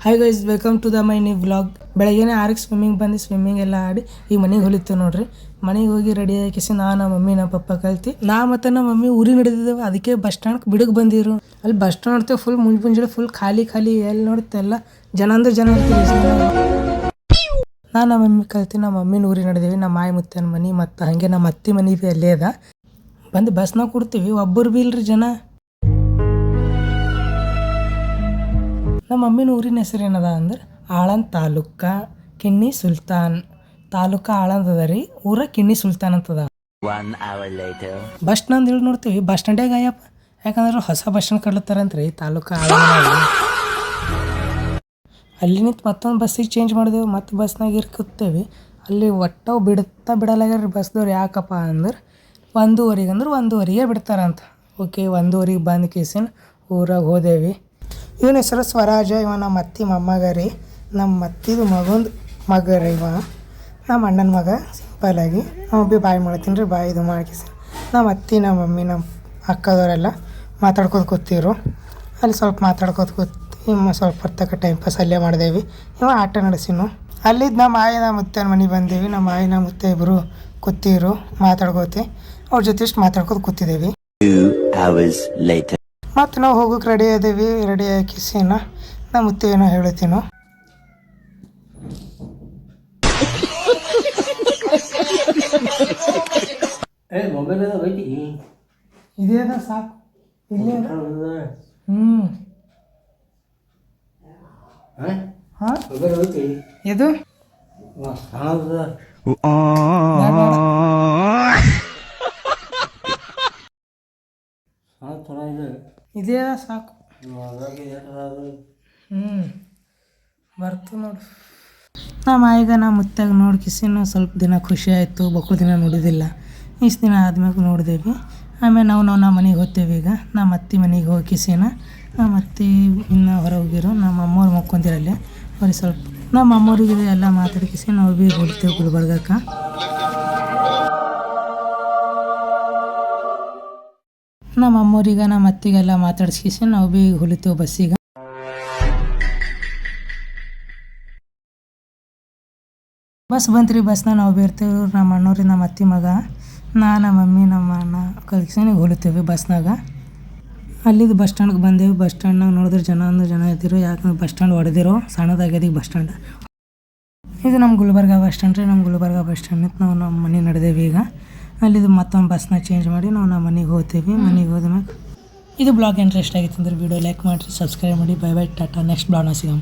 Hi guys, welcome to the my new vlog. ಬೆಳಗ್ಗೆನೇ 6ಕ್ಕೆ swimming ಬಂದು ಸ್ವಿಮ್ಮಿಂಗ್ ಎಲ್ಲ ಆಡಿ ಈಗ ಮನೆಗೆ ಹೊಲಿತು ನೋಡ್ರಿ. ಮನೆಗೆ ಹೋಗಿ ರೆಡಿ ಆಗಿಸಿ ನಮ್ಮ ಮಮ್ಮಿ ನಮ್ಮ ಪಪ್ಪ ಕಲ್ತಿ ಮತ್ತು ನಮ್ಮ ಮಮ್ಮಿ ಊರಿಗೆ ನಡೆದಿದ್ದೇವೆ. ಅದಕ್ಕೆ ಬಸ್ ಸ್ಟ್ಯಾಂಡ್ ಬಿಡಕ್ಕೆ ಬಂದಿರು. ಅಲ್ಲಿ ಬಸ್ ಸ್ಟ್ಯಾಂಡ್ ನೋಡ್ತೇವೆ ಫುಲ್ ಮುಂಜಾನೆ ಫುಲ್ ಖಾಲಿ ಎಲ್ಲಿ ನೋಡುತ್ತೆ ಎಲ್ಲ ಜನ ಅಂದ್ರೆ ಜನ ಇರ್ತೀವಿ. ನಮ್ಮ ಮಮ್ಮಿ ಕಲ್ತಿ ನಮ್ಮ ಮಮ್ಮಿನ ಊರಿಗೆ ನಡೆದೇವಿ. ನಮ್ಮ ಮಾಯಿ ಮುತ್ತನ ಮನೆ ಮತ್ತು ಹಾಗೆ ನಮ್ಮ ಅತ್ತಿ ಮನೆ ಭೀ ಅಲ್ಲೇ ಅದ. ಬಂದು ಬಸ್ನಾಗ ಕೊಡ್ತೀವಿ, ಒಬ್ಬರು ಭೀ ಇಲ್ರಿ ಜನ. ನಮ್ಮ ಮಮ್ಮಿನ ಊರಿನ ಹೆಸರು ಏನದ ಅಂದ್ರೆ ಆಳಂದ್ ತಾಲೂಕ ಕಿಣ್ಣಿ ಸುಲ್ತಾನ್ ತಾಲೂಕ ಆಳಂದ್ ಅದ ರೀ. ಊರ ಕಿಣ್ಣಿ ಸುಲ್ತಾನ್ ಅಂತದ. ಬಸ್ ಸ್ಟ್ಯಾಂಡ್ ಹೇಳಿ ನೋಡ್ತೀವಿ, ಬಸ್ ಸ್ಟ್ಯಾಂಡಾಗ ಅಯ್ಯಪ್ಪ, ಯಾಕಂದ್ರೆ ಹೊಸ ಬಸ್ ಸ್ಟ್ಯಾಂಡ್ ಕಡ್ಲತ್ತಾರಂತ್ರಿ ತಾಲೂಕ ಆಳಂದ್. ಅಲ್ಲಿ ನಿಂತು ಮತ್ತೊಂದು ಬಸ್ಸಿಗೆ ಚೇಂಜ್ ಮಾಡಿದೆವು. ಮತ್ತು ಬಸ್ನಾಗ ಇರ್ಕತ್ತೇವೆ. ಅಲ್ಲಿ ಒಟ್ಟವು ಬಿಡಲಾಗ್ಯಾರ ಬಸ್ದವ್ರು. ಯಾಕಪ್ಪ ಅಂದ್ರೆ 1:15 ಅಂದ್ರೆ 1:15 ಬಿಡ್ತಾರಂತ. ಓಕೆ, 1:15 ಬಂದು ಕೇಸಿನ ಊರಾಗ ಹೋದೇವಿ. ಇವನ ಹೆಸರು ಸ್ವರಾಜ. ಇವ ನಮ್ಮ ಅತ್ತಿ ಮೊಮ್ಮಗ ರೀ. ನಮ್ಮ ಅತ್ತಿದು ಮಗ ರೀ ಇವ. ನಮ್ಮ ಅಣ್ಣನ ಮಗ. ಸಿಂಪಲ್ಲಾಗಿ ನಾವು ಭೀ ಬಾಯ್ ಮಾಡ್ತೀನಿ ರೀ. ಬಾಯಿ ಇದು ಮಾಡಿಸಿ ನಮ್ಮ ಅತ್ತಿ ನಮ್ಮ ಮಮ್ಮಿ ನಮ್ಮ ಅಕ್ಕದವರೆಲ್ಲ ಮಾತಾಡ್ಕೋತ ಕೂತಿರು. ಅಲ್ಲಿ ಸ್ವಲ್ಪ ಮಾತಾಡ್ಕೋತ ಕೂತಿ ಸ್ವಲ್ಪ ಹೊತ್ತಕ್ಕೆ ಟೈಮ್ ಪಾಸ್ ಅಲ್ಲೇ ಮಾಡಿದೇವಿ. ಇವ ಆಟ ನಡೆಸಿನು. ಅಲ್ಲಿದ್ದು ನಮ್ಮ ಆಯಿ ನಮ್ಮ ಮುತ್ತನ ಮನೆಗೆ ಬಂದೇವಿ. ನಮ್ಮ ಆಯಿ ನಮ್ಮ ಮುತ್ತೆ ಇಬ್ಬರು ಕೂತಿರು ಮಾತಾಡ್ಕೋತಿ. ಅವ್ರ ಜೊತೆ ಇಷ್ಟು ಮಾತಾಡ್ಕೋತ ಕೂತಿದ್ದೇವೆ. ಮತ್ತು ನಾವು ಹೋಗೋಕೆ ರೆಡಿ ಆದೇವಿ. ರೆಡಿ ಹಾಕಿಸಿನ ನಮ್ಮ ಮುತ್ತೆ ಏನೋ ಹೇಳ್ತೀನೋ. ಇದೇ ಅದ ಸಾಕು. ಇಲ್ಲೇ ಇದು ಇದೇ ಸಾಕು. ಬರ್ತು ನೋಡು. ನಮ್ಮ ಈಗ ನಮ್ಮ ಮುತ್ತಾಗ ನೋಡ್ಕಿಸಿನ ಸ್ವಲ್ಪ ದಿನ ಖುಷಿ ಆಯಿತು. ಬಕ್ಕಳು ದಿನ ನೋಡಿದಿಲ್ಲ. ಇಷ್ಟು ದಿನ ಆದ್ಮ್ಯಾಗ ನೋಡಿದೇವಿ. ಆಮೇಲೆ ನಾವು ನಮ್ಮ ಮನೆಗೆ ಹೋಗ್ತೇವೆ. ಈಗ ನಮ್ಮ ಅತ್ತಿ ಮನೆಗೆ ಹೋಗಿಸಿನ ನಮ್ಮ ಅತ್ತಿ ಇನ್ನು ಹೊರ ಹೋಗಿರೋ. ನಮ್ಮ ಅಮ್ಮವ್ರು ಮಕ್ಕೊಂದಿರಲ್ಲೇ ಅವ್ರಿಗೆ ಸ್ವಲ್ಪ ನಮ್ಮ ಅಮ್ಮವ್ರಿಗೆ ಎಲ್ಲ ಮಾತಾಡ್ಕಿಸಿ ನಾವು ಭೀ ಹೋಗ್ತೇವೆ ಗುಲ್ಬರ್ಗಕ್ಕೆ. ನಮ್ಮ ಅಮ್ಮವ್ರಿಗೆ ನಮ್ಮ ಅತ್ತಿಗೆಲ್ಲ ಮಾತಾಡ್ಸ್ಕಿಸಿ ನಾವು ಭೀ ಹೊಲಿತೇವೆ ಬಸ್ಸಿಗೆ. ಬಸ್ ಬಂತ್ರಿ. ಬಸ್ನ ನಾವು ಭೀ ಇರ್ತೇವೆ. ನಮ್ಮ ಅಣ್ಣವ್ರಿ ನಮ್ಮ ಅತ್ತಿ ಮಗ ನಮ್ಮ ಮಮ್ಮಿ ನಮ್ಮ ಅಣ್ಣ ಕಲ್ಸಿ ಹೊಲಿತೇವೆ ಬಸ್ನಾಗ. ಅಲ್ಲಿದ್ದು ಬಸ್ ಸ್ಟ್ಯಾಂಡ್ಗೆ ಬಂದೇವಿ. ಬಸ್ ಸ್ಟ್ಯಾಂಡ್ನಾಗ ನೋಡಿದ್ರೆ ಜನ ಇದ್ದಿರು. ಯಾಕಂದ್ರೆ ಬಸ್ ಸ್ಟ್ಯಾಂಡ್ ಹೊಡೆದಿರೋ ಸಣ್ಣದಾಗ್ಯದ ಈಗ ಬಸ್ ಸ್ಟ್ಯಾಂಡ್. ಇದು ನಮ್ಮ ಗುಲ್ಬರ್ಗ ಬಸ್ ಸ್ಟ್ಯಾಂಡ್ ರೀ. ನಮ್ಮ ಗುಲ್ಬರ್ಗ ಬಸ್ ಸ್ಟ್ಯಾಂಡ್ ನಿಂತು ನಾವು ನಮ್ಮ ಮನೆ ನಡೆದೇವಿ. ಈಗ ಅಲ್ಲಿದ್ದು ಮತ್ತೊಂದು ಬಸ್ನ ಚೇಂಜ್ ಮಾಡಿ ನಾವು ನಮ್ಮ ಮನೆಗೆ ಹೋಗ್ತೀವಿ. ಮನೆಗೆ ಹೋದ್ಮೇಲೆ ಇದು ಬ್ಲಾಗ್ ಇಂಟ್ರೆಸ್ಟ್ ಆಗಿತ್ತು ಅಂದ್ರೆ ವಿಡಿಯೋ ಲೈಕ್ ಮಾಡಿರಿ, ಸಬ್ಸ್ಕ್ರೈಬ್ ಮಾಡಿ. Bye bye, Tata. ನೆಕ್ಸ್ಟ್ ಬ್ಲಾಗ್ನ ಸಿಗಮ್.